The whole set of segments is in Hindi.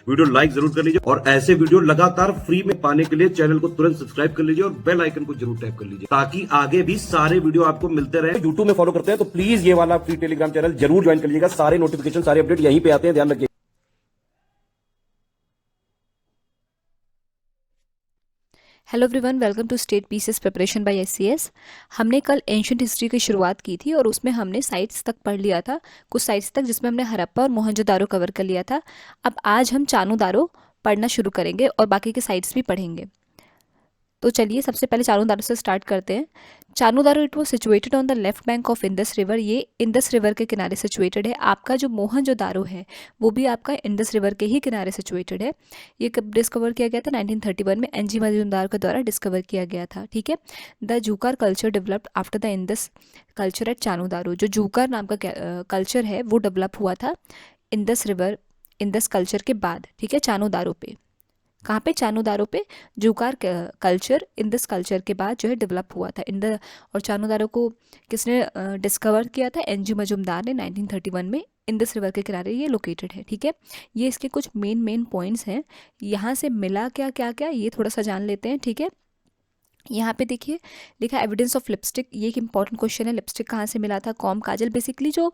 वीडियो लाइक जरूर कर लीजिए और ऐसे वीडियो लगातार फ्री में पाने के लिए चैनल को तुरंत सब्सक्राइब कर लीजिए और बेल आइकन को जरूर टैप कर लीजिए ताकि आगे भी सारे वीडियो आपको मिलते रहे। यूट्यूब में फॉलो करते हैं तो प्लीज ये वाला फ्री टेलीग्राम चैनल जरूर ज्वाइन कर लीजिएगा। सारे नोटिफिकेशन सारे अपडेट यहीं पे आते हैं, ध्यान रखिए। Hello everyone, welcome to state PCS preparation by SCS. हमने कल एंशियंट हिस्ट्री की शुरुआत की थी और उसमें हमने साइट्स तक पढ़ लिया था, कुछ साइट्स तक जिसमें हमने हड़प्पा और मोहनजोदारो कवर कर लिया था। अब आज हम चानूदारो पढ़ना शुरू करेंगे और बाकी के साइट्स भी पढ़ेंगे। तो चलिए सबसे पहले चानूदारो से स्टार्ट करते हैं। Chanhudaro it was situated on the left bank of Indus river. ये इंदस रिवर के किनारे सिचुएटेड है। आपका जो मोहनजोदारो है वो भी आपका इंदस रिवर के ही किनारे सिचुएटेड है। ये कब डिस्कवर किया गया था? 1931 में एनजी मजूमदार के द्वारा डिस्कवर किया गया था। ठीक है। The Jhukar culture developed after the Indus culture at Chanhudaro. जो जूकार नाम का कल्चर है वो डेवलप हुआ था इंदस रिवर, इंदस कल्चर के बाद। ठीक है, चानूदारो पे। कहाँ पे? चानूदारो पे। जूकार कल्चर इंदस कल्चर के बाद जो है डेवलप हुआ था। और चानूदारो को किसने डिस्कवर किया था? एनजी मजूमदार ने 1931 में। इंदस रिवर के किनारे ये लोकेटेड है। ठीक है, ये इसके कुछ मेन पॉइंट्स हैं। यहाँ से मिला क्या क्या क्या ये थोड़ा सा जान लेते हैं। ठीक है, यहाँ पे देखिए लिखा एविडेंस ऑफ लिपस्टिक। ये एक इंपॉर्टेंट क्वेश्चन है। लिपस्टिक कहाँ से मिला था? कॉम, काजल, बेसिकली जो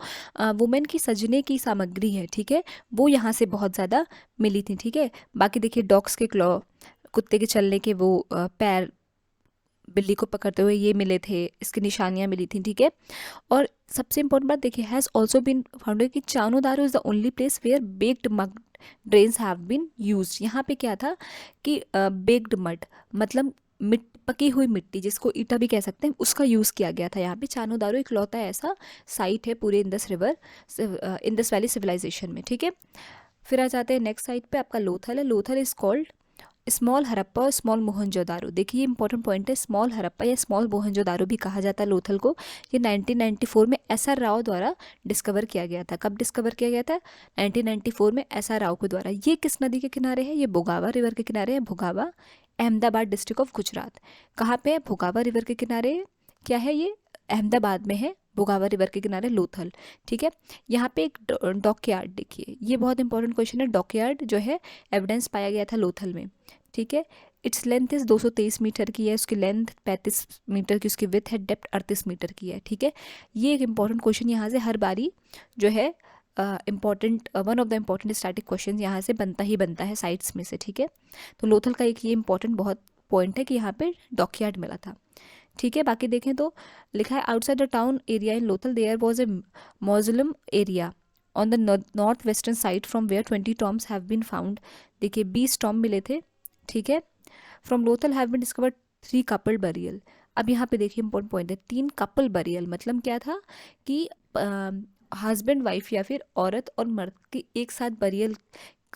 वुमेन की सजने की सामग्री है, ठीक है, वो यहाँ से बहुत ज़्यादा मिली थी। ठीक है, बाकी देखिए डॉग्स के क्लॉ, कुत्ते के चलने के वो पैर, बिल्ली को पकड़ते हुए ये मिले थे, इसकी निशानियाँ मिली थी। ठीक है, और सबसे इंपॉर्टेंट बात देखिए, हैज़ ऑल्सो बीन फाउंडेड कि Chanhudaro is the only place where baked mud drains have been use. यहाँ पे क्या था कि बेक्ड मड मतलब पकी हुई मिट्टी, जिसको ईटा भी कह सकते हैं, उसका यूज़ किया गया था यहाँ पे। चानूदारो इकलौता ऐसा साइट है पूरे Indus river, Indus valley civilisation में। ठीक है, फिर आ जाते हैं नेक्स्ट साइट पे। आपका लोथल है। Lothal is called small Harappa और स्मॉल मोहनजोदारो। देखिए ये इंपॉर्टेंट पॉइंट है, स्मॉल हड़प्पा या स्मॉल मोहनजोदारो भी कहा जाता है लोथल को। ये 1994 में एसआर राव द्वारा डिस्कवर किया गया था। कब डिस्कवर किया गया था? 1994 में एसआर राव के द्वारा। ये किस नदी के किनारे है? ये भोगावा रिवर के किनारे है। भोगावा, अहमदाबाद डिस्ट्रिक्ट ऑफ गुजरात। कहाँ पे है? भोगावा रिवर के किनारे। क्या है ये? अहमदाबाद में है, भोगावा रिवर के किनारे लोथल। ठीक है, यहाँ पे एक डॉकयार्ड देखिए, ये बहुत इंपॉर्टेंट क्वेश्चन है। डॉकयार्ड जो है एविडेंस पाया गया था लोथल में। ठीक है, इट्स लेंथ इज 223 मीटर की है, उसकी लेंथ 35 मीटर की, उसकी विथ है, डेप्थ 38 मीटर की है। ठीक है, ये एक इंपॉर्टेंट क्वेश्चन यहाँ से हर बारी जो है important, one of the important static question यहाँ से बनता ही बनता है साइट्स में से। ठीक है, तो लोथल का एक ये इंपॉर्टेंट बहुत पॉइंट है कि यहाँ पे डॉकयार्ड मिला था। ठीक है, बाकी देखें तो लिखा है outside the town area in Lothal there was a mausoleum area on the north western side from where 20 tombs have been found. देखिए 20 टॉम्ब मिले थे। ठीक है, from Lothal have been discovered 3 couple burial. अब यहाँ पे देखिए इंपॉर्टेंट पॉइंट है, 3 कपल बरियल मतलब क्या था कि हस्बैंड वाइफ या फिर औरत और मर्द की एक साथ बरियल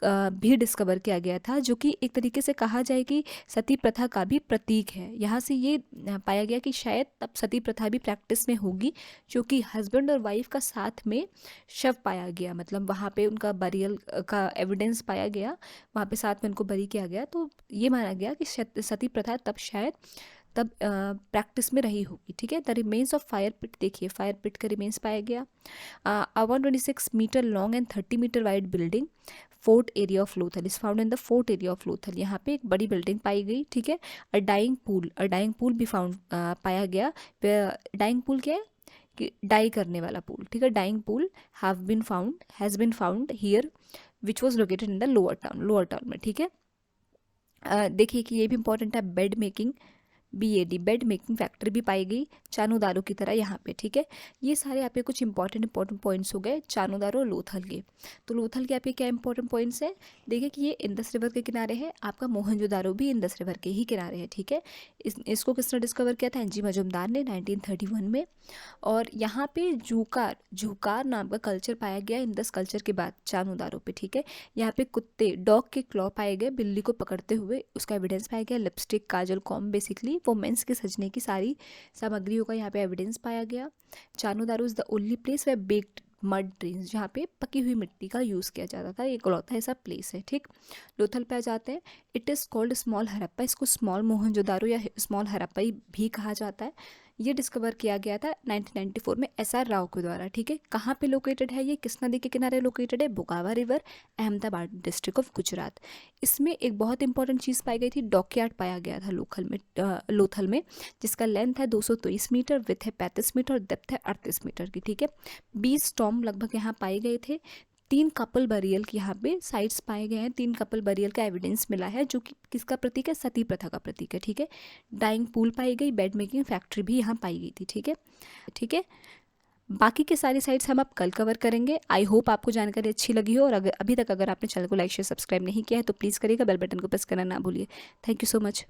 भी डिस्कवर किया गया था, जो कि एक तरीके से कहा जाए कि सती प्रथा का भी प्रतीक है। यहाँ से ये पाया गया कि शायद तब सती प्रथा भी प्रैक्टिस में होगी, क्योंकि हस्बैंड और वाइफ का साथ में शव पाया गया, मतलब वहाँ पे उनका बरियल का एविडेंस पाया गया, वहाँ पे साथ में उनको बरी किया गया। तो ये माना गया कि सती प्रथा तब प्रैक्टिस में रही होगी। ठीक है, the remains of fire pit, देखिए फायर पिट का रिमेन्स पाया गया। 126 metre long and 30 metre wide building fort area of Lothal is found in the fort area of Lothal. यहाँ पे एक बड़ी बिल्डिंग पाई गई। ठीक है, अ डाइंग पूल भी फाउंड पाया गया। डाइंग पूल क्या है? कि डाई करने वाला पूल। ठीक है, dyeing pool has been found here which was located in the lower town में। ठीक है, देखिए कि ये भी इंपॉर्टेंट है, BAD बेड मेकिंग फैक्ट्री भी पाई गई चानूदारो की तरह यहाँ पे। ठीक है, ये सारे यहाँ पे कुछ इंपॉर्टेंट पॉइंट्स हो गए चानूदारो और लोथल के। तो लोथल के आपके क्या इंपॉर्टेंट पॉइंट्स हैं? देखिए कि ये इंदस रिवर के किनारे है, आपका मोहनजोदारो भी इंदस रिवर के ही किनारे है। ठीक है, इसको किसने डिस्कवर किया था? एनजी मजूमदार ने 1931 में। और यहाँ पे जूकार नाम का कल्चर पाया गया इंदस कल्चर के बाद चानूदारो पे। ठीक है, यहाँ पे कुत्ते, डॉग के क्लॉ पाए गए, बिल्ली को पकड़ते हुए, उसका एविडेंस पाया गया। लिपस्टिक, काजल, कॉम, बेसिकली वुमेन्स के सजने की सारी सामग्रियों का यहाँ पे एविडेंस पाया गया। Chanhudaro is the only place where baked mud drains, जहाँ पे पकी हुई मिट्टी का यूज़ किया जाता था, ये इकलौता ऐसा प्लेस है। ठीक, लोथल पे आ जाते हैं। It is called small Harappa, इसको स्मॉल मोहनजोदारो या स्मॉल हड़प्पा भी कहा जाता है। ये डिस्कवर किया गया था 1994 में SR राव के द्वारा। ठीक है, कहाँ पे लोकेटेड है ये, किस नदी के किनारे लोकेटेड है, Bhogavo river, Ahmedabad district of Gujarat. इसमें एक बहुत इंपॉर्टेंट चीज़ पाई गई थी, डॉकयार्ड पाया गया था लोथल में, जिसका लेंथ है 223 मीटर, विथ है 35 मीटर और डेप्थ है 38 मीटर की। ठीक है, 20 टॉम लगभग यहाँ पाए गए थे। 3 कपल बरियल की यहाँ पे साइट्स पाए गए हैं, 3 कपल बरियल का एविडेंस मिला है, जो कि किसका प्रतीक है, सती प्रथा का प्रतीक है। ठीक है, डाइंग पूल पाई गई, बेड मेकिंग फैक्ट्री भी यहाँ पाई गई थी। ठीक है, बाकी के सारी साइट्स हम अब कल कवर करेंगे। आई होप आपको जानकारी अच्छी लगी हो, और अगर अभी तक अगर आपने चैनल को लाइक शेयर सब्सक्राइब नहीं किया है तो प्लीज़ करिएगा, बेल बटन को प्रेस करना ना भूलिए। Thank you so much.